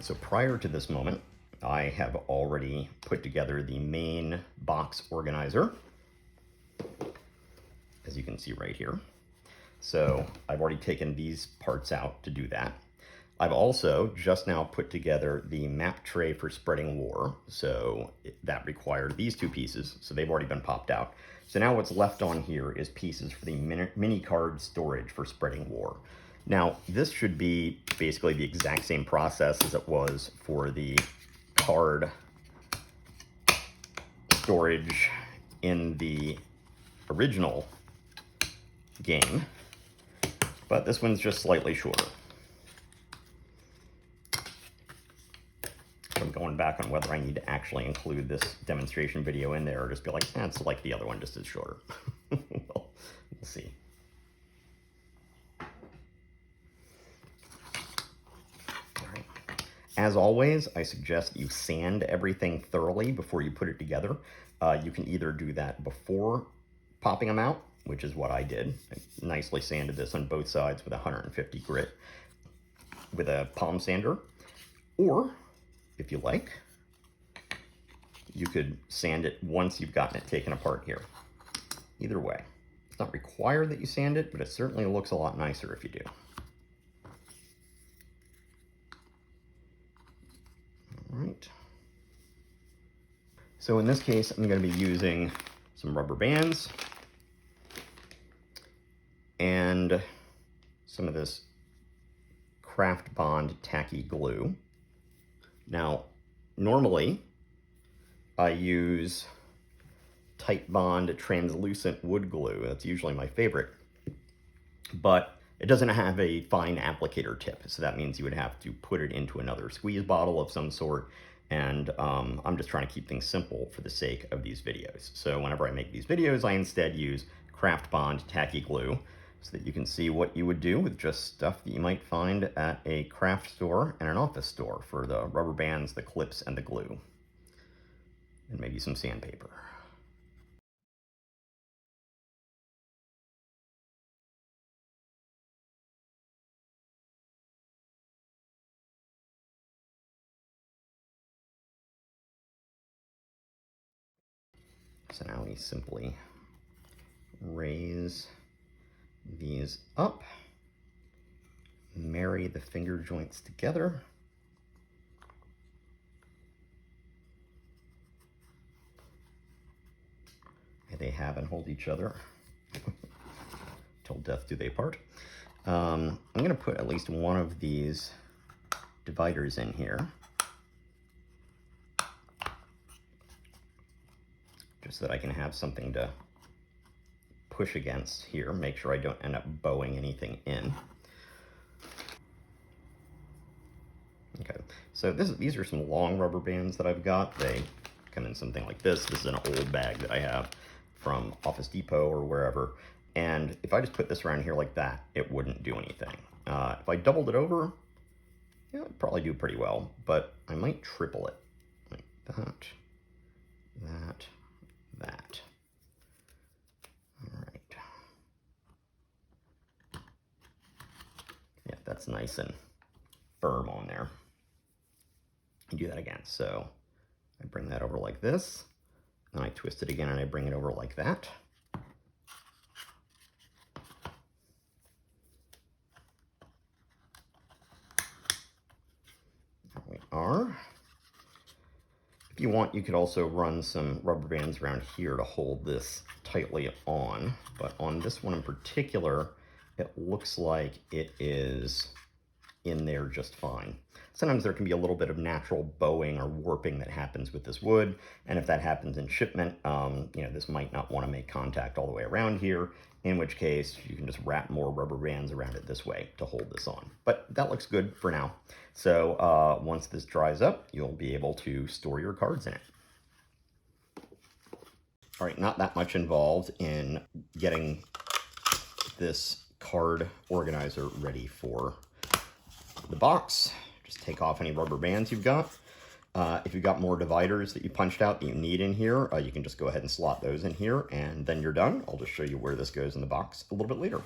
So prior to this moment, I have already put together the main box organizer, as you can see right here. So I've already taken these parts out to do that. I've also just now put together the map tray for spreading war. So that required these two pieces. So they've already been popped out. So now what's left on here is pieces for the mini card storage for spreading war. Now this should be basically the exact same process as it was for the card storage in the original game, but this one's just slightly shorter. I'm going back on whether I need to actually include this demonstration video in there or just be like, it's like the other one, just as shorter. We'll see. All right. As always, I suggest you sand everything thoroughly before you put it together. You can either do that before popping them out, which is what I did. I nicely sanded this on both sides with 150 grit with a palm sander, or if you like, you could sand it once you've gotten it taken apart here. Either way, it's not required that you sand it, but it certainly looks a lot nicer if you do. All right. So in this case, I'm going to be using some rubber bands and some of this Craft Bond tacky glue. Now, normally I use Tight Bond translucent wood glue. That's usually my favorite, but it doesn't have a fine applicator tip. So that means you would have to put it into another squeeze bottle of some sort. And I'm just trying to keep things simple for the sake of these videos. So whenever I make these videos, I instead use Craft Bond tacky glue so that you can see what you would do with just stuff that you might find at a craft store and an office store for the rubber bands, the clips, and the glue. And maybe some sandpaper. So now we simply raise these up, marry the finger joints together, and they have and hold each other till death do they part. I'm going to put at least one of these dividers in here, just so that I can have something to push against here, make sure I don't end up bowing anything in. Okay, so these are some long rubber bands that I've got. They come in something like this. This is an old bag that I have from Office Depot or wherever. And if I just put this around here like that, it wouldn't do anything. If I doubled it over, yeah, it'd probably do pretty well, but I might triple it. Like that, that. All right. Yeah, that's nice and firm on there. And do that again. So I bring that over like this, and I twist it again and I bring it over like that. There we are. If you want, you could also run some rubber bands around here to hold this tightly on, but on this one in particular, it looks like it is in there just fine. Sometimes there can be a little bit of natural bowing or warping that happens with this wood, and if that happens in shipment, this might not want to make contact all the way around here, in which case you can just wrap more rubber bands around it this way to hold this on. But that looks good for now. So once this dries up, you'll be able to store your cards in it. All right, not that much involved in getting this card organizer ready for the box. Just take off any rubber bands you've got. If you've got more dividers that you punched out that you need in here, you can just go ahead and slot those in here, and then you're done. I'll just show you where this goes in the box a little bit later.